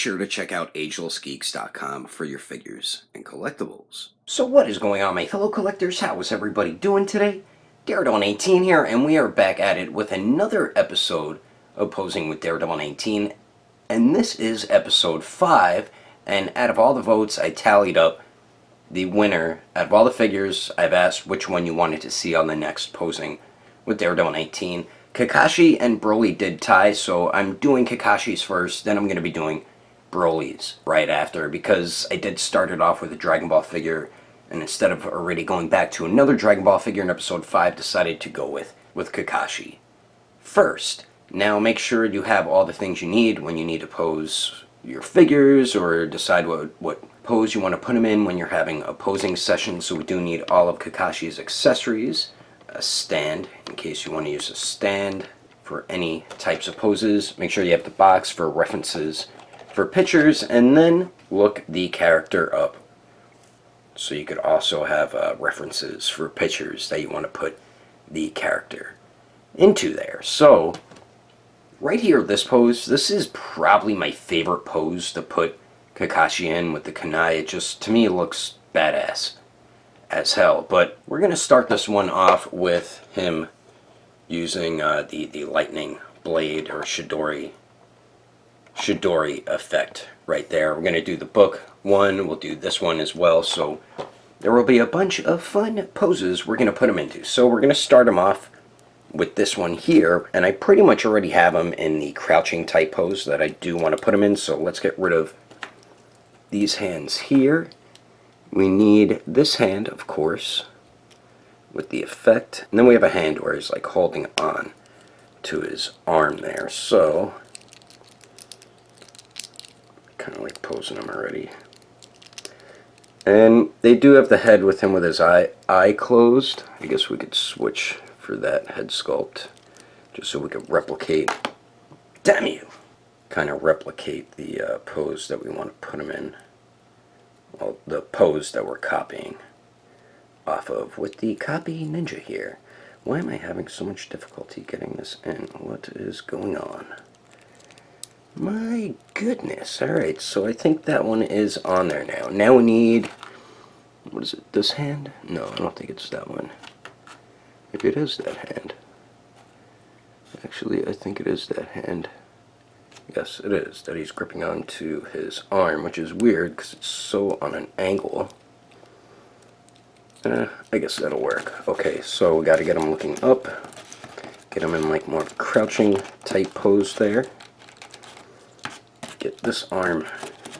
sure to check out Agelessgeeks.com for your figures and collectibles. So what is going on, my fellow collectors? How is everybody doing today? DD19 here, and we are back at it with another episode of Posing with DD19. And this is episode 5, and out of all the votes, I tallied up the winner. Out of all the figures, I've asked which one you wanted to see on the next Posing with DD19. Kakashi and Broly did tie, so I'm doing Kakashi's first, then I'm going to be doing Broly's right after, because I did start it off with a Dragon Ball figure, and instead of already going back to another Dragon Ball figure in episode 5, decided to go with Kakashi first. Now make sure you have all the things you need when you need to pose your figures, or decide what pose you want to put them in when you're having a posing session. So we do need all of Kakashi's accessories. A stand, in case you want to use a stand for any types of poses. Make sure you have the box for references for pictures, and then look the character up. So you could also have references for pictures that you want to put the character into there. So, right here, this pose, this is probably my favorite pose to put Kakashi in with the kunai. It just, to me, it looks badass as hell. But we're going to start this one off with him using the lightning blade, or Chidori effect right there. We're going to do the book one, we'll do this one as well, so there will be a bunch of fun poses we're going to put him into. So we're going to start him off with this one here, and I pretty much already have him in the crouching type pose that I do want to put him in, so let's get rid of these hands here. We need this hand, of course, with the effect. And then we have a hand where he's like holding on to his arm there. So, kind of like posing him already. And they do have the head with him with his eye closed. I guess we could switch for that head sculpt, just so we could replicate, damn you, kind of replicate the pose that we want to put him in. Well, the pose that we're copying off of with the copy ninja here. Why am I having so much difficulty getting this in? What is going on? My goodness. Alright, so I think that one is on there now. Now we need, what is it, this hand? No, I don't think it's that one. Maybe it is that hand. Actually, I think it is that hand. Yes, it is, that he's gripping onto his arm, which is weird because it's so on an angle. I guess that'll work. Okay, so we got to get him looking up. Get him in like more crouching type pose there. Get this arm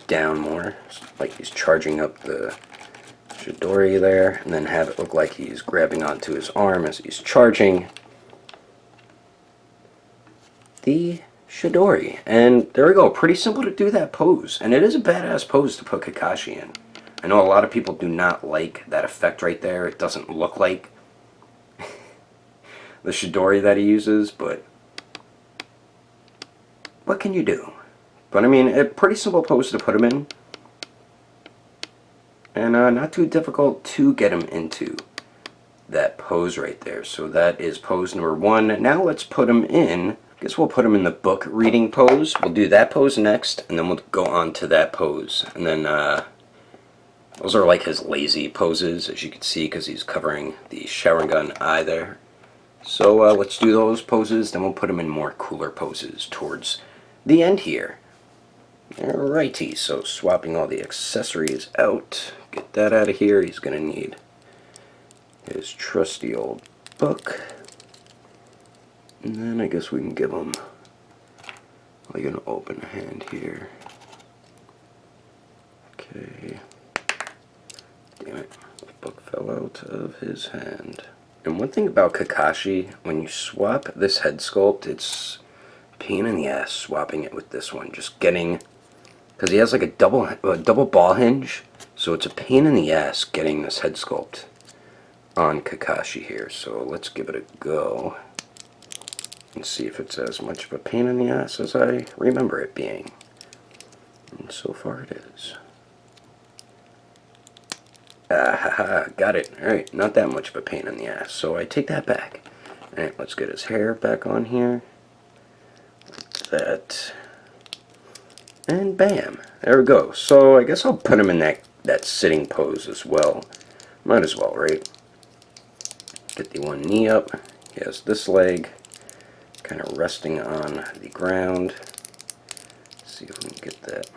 down more, like he's charging up the Chidori there, and then have it look like he's grabbing onto his arm as he's charging the Chidori. And there we go. Pretty simple to do that pose. And it is a badass pose to put Kakashi in. I know a lot of people do not like that effect right there. It doesn't look like the Chidori that he uses, but what can you do? But I mean, a pretty simple pose to put him in. And not too difficult to get him into that pose right there. So that is pose number 1. Now let's put him in, I guess we'll put him in the book reading pose. We'll do that pose next, and then we'll go on to that pose. And then those are like his lazy poses, as you can see, because he's covering the Sharingan eye there. So let's do those poses, then we'll put him in more cooler poses towards the end here. Alrighty, so swapping all the accessories out. Get that out of here. He's going to need his trusty old book. And then I guess we can give him like an open hand here. Okay. Damn it, the book fell out of his hand. And one thing about Kakashi, when you swap this head sculpt, it's a pain in the ass swapping it with this one. Just getting, because he has like a double ball hinge, so it's a pain in the ass getting this head sculpt on Kakashi here. So let's give it a go and see if it's as much of a pain in the ass as I remember it being. And so far it is. Ah, haha, got it. Alright, not that much of a pain in the ass, so I take that back. Alright, let's get his hair back on here. Like that. And bam, there we go. So I guess I'll put him in that sitting pose as well. Might as well, right? Get the one knee up. He has this leg kind of resting on the ground. Let's see if we can get that.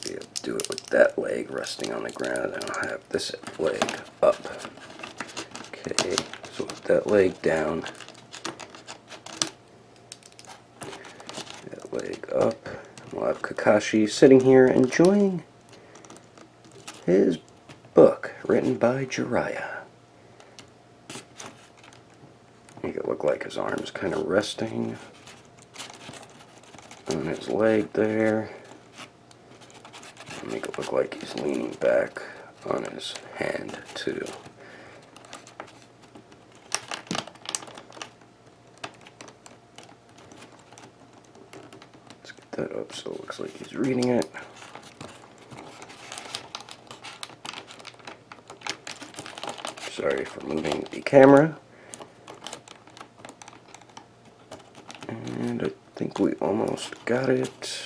Maybe I'll do it with that leg resting on the ground, and I'll have this leg up. Okay, so with that leg down, that leg up, we'll have Kakashi sitting here enjoying his book written by Jiraiya. Make it look like his arm's kind of resting on his leg there. Make it look like he's leaning back on his hand too. Let's get that up so it looks like he's reading it. Sorry for moving the camera. And I think we almost got it.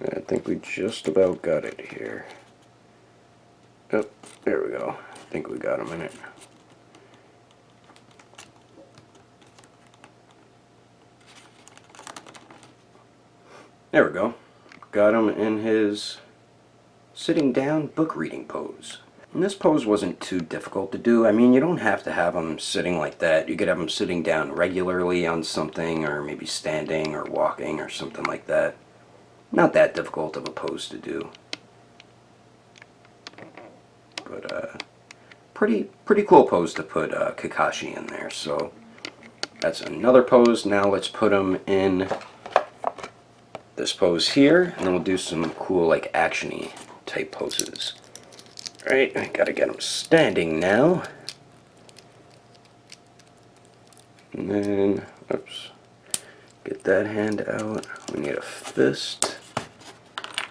I think we just about got it here. Oh, there we go. I think we got him in it. There we go. Got him in his sitting down book reading pose. And this pose wasn't too difficult to do. I mean, you don't have to have him sitting like that. You could have him sitting down regularly on something, or maybe standing or walking or something like that. Not that difficult of a pose to do. But pretty cool pose to put Kakashi in there. So that's another pose. Now let's put him in this pose here, and then we'll do some cool like action-y type poses. Alright, I gotta get him standing now. And then, oops, get that hand out. We need a fist.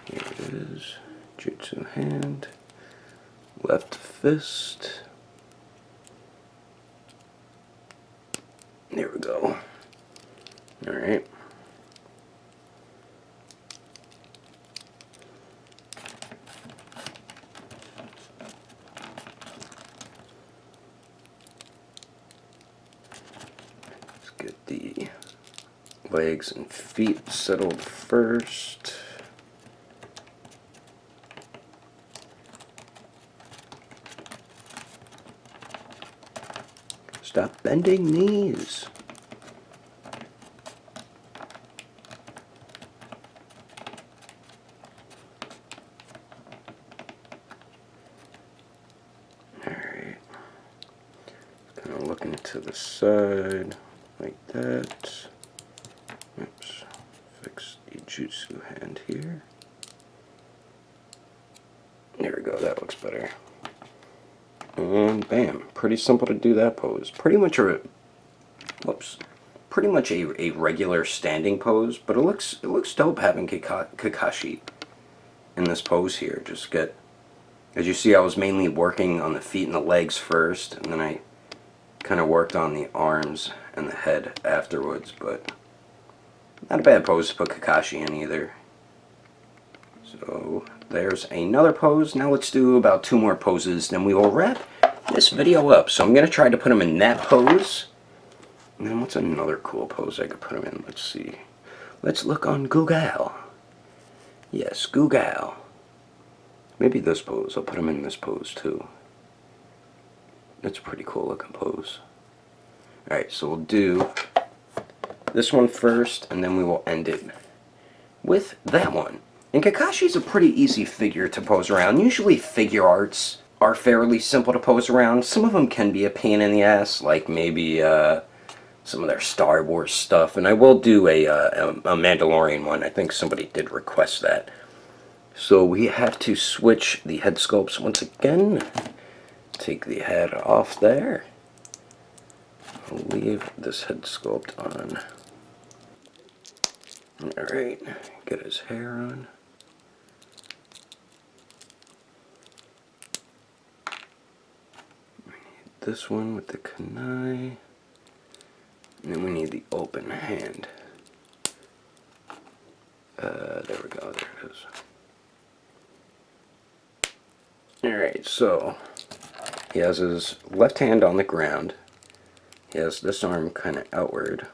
Here it is. Jutsu hand. Left fist. There we go. Alright. Let's get the legs and feet settled first. Stop bending knees. Alright. Kind of looking to the side like that. Oops. Fix the Jutsu hand here. There we go, that looks better. And bam, pretty simple to do that pose. Pretty much a regular standing pose, but it looks dope having Kakashi in this pose here. Just get, as you see, I was mainly working on the feet and the legs first, and then I kind of worked on the arms and the head afterwards, but not a bad pose to put Kakashi in either. So there's another pose. Now let's do about 2 more poses, then we will wrap this video up. So I'm going to try to put him in that pose. And then what's another cool pose I could put him in? Let's see. Let's look on Google. Yes, Google. Maybe this pose. I'll put him in this pose too. That's a pretty cool looking pose. Alright, so we'll do this one first, and then we will end it with that one. And Kakashi's a pretty easy figure to pose around. Usually figure arts are fairly simple to pose around. Some of them can be a pain in the ass, like maybe some of their Star Wars stuff. And I will do a Mandalorian one. I think somebody did request that. So we have to switch the head sculpts once again. Take the head off there. I'll leave this head sculpt on. Alright, get his hair on. this one with the kunai. And then we need the open hand. There we go, there it is. Alright, so he has his left hand on the ground. He has this arm kind of outward.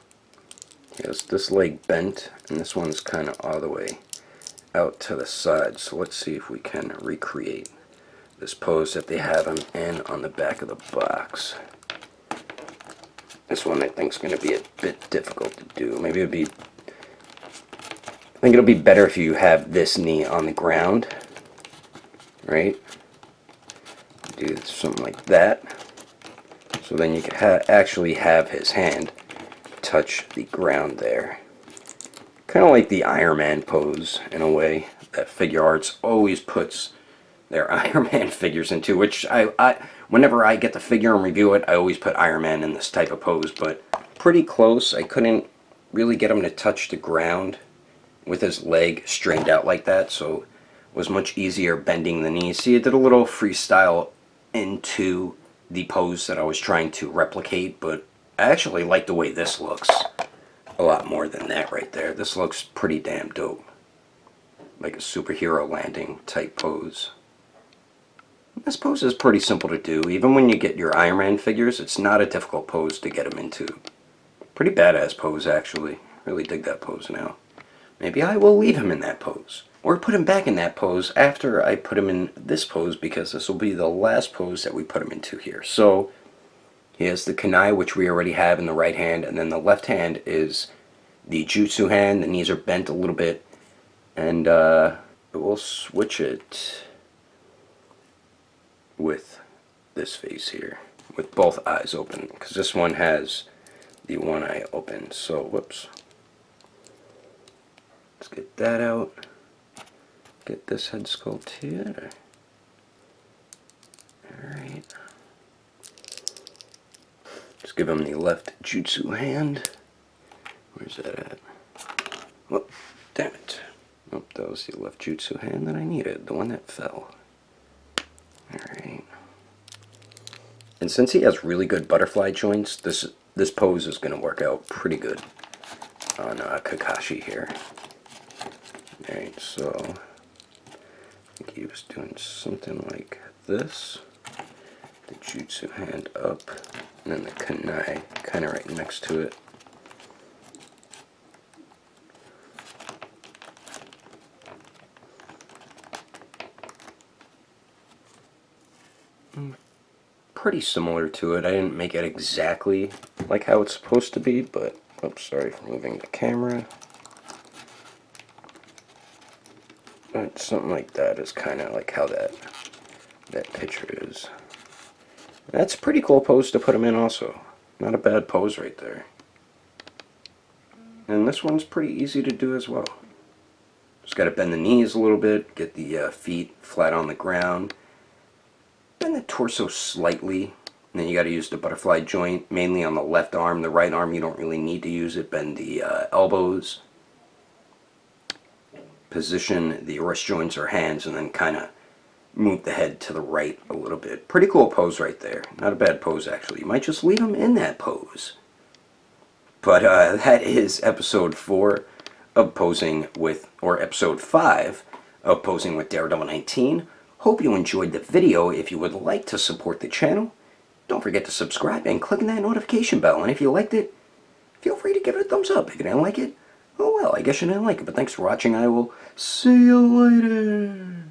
He has this leg bent, and this one's kind of all the way out to the side. So let's see if we can recreate this pose that they have him in on the back of the box. This one I think is going to be a bit difficult to do. Maybe it'd be... I think it'll be better if you have this knee on the ground, right? Do something like that. So then you could actually have his hand touch the ground there. Kind of like the Iron Man pose in a way that Figure Arts always puts their Iron Man figures into, which whenever I get the figure and review it, I always put Iron Man in this type of pose, but pretty close. I couldn't really get him to touch the ground with his leg strained out like that, so it was much easier bending the knees. See, I did a little freestyle into the pose that I was trying to replicate, but I actually like the way this looks a lot more than that right there. This looks pretty damn dope. Like a superhero landing type pose. This pose is pretty simple to do. Even when you get your Iron Man figures, it's not a difficult pose to get them into. Pretty badass pose, actually. Really dig that pose now. Maybe I will leave him in that pose. Or put him back in that pose after I put him in this pose, because this will be the last pose that we put him into here. So, he has the kunai, which we already have in the right hand, and then the left hand is the Jutsu hand. The knees are bent a little bit, and we'll switch it with this face here, with both eyes open, because this one has the one eye open. So, whoops. Let's get that out. Get this head sculpt here. Alright. Just give him the left Jutsu hand. Where's that at? Oh, damn it. Oh, that was the left Jutsu hand that I needed. The one that fell. Alright. And since he has really good butterfly joints, this pose is going to work out pretty good on Kakashi here. Alright, so I think he was doing something like this. The Jutsu hand up, and then the kunai kind of right next to it. Pretty similar to it. I didn't make it exactly like how it's supposed to be, but oops, sorry for moving the camera. But something like that is kind of like how that picture is. That's a pretty cool pose to put him in also. Not a bad pose right there. And this one's pretty easy to do as well. Just got to bend the knees a little bit, get the feet flat on the ground, bend the torso slightly, and then you got to use the butterfly joint mainly on the left arm. The right arm you don't really need to use it. Bend the elbows, position the wrist joints or hands, and then kind of move the head to the right a little bit. Pretty cool pose right there. Not a bad pose actually. You might just leave him in that pose. But that is episode 4 of posing with, or episode 5 of posing with DD19. Hope you enjoyed the video. If you would like to support the channel, don't forget to subscribe and click on that notification bell. And if you liked it, feel free to give it a thumbs up. If you didn't like it, oh well, I guess you didn't like it. But thanks for watching. I will see you later.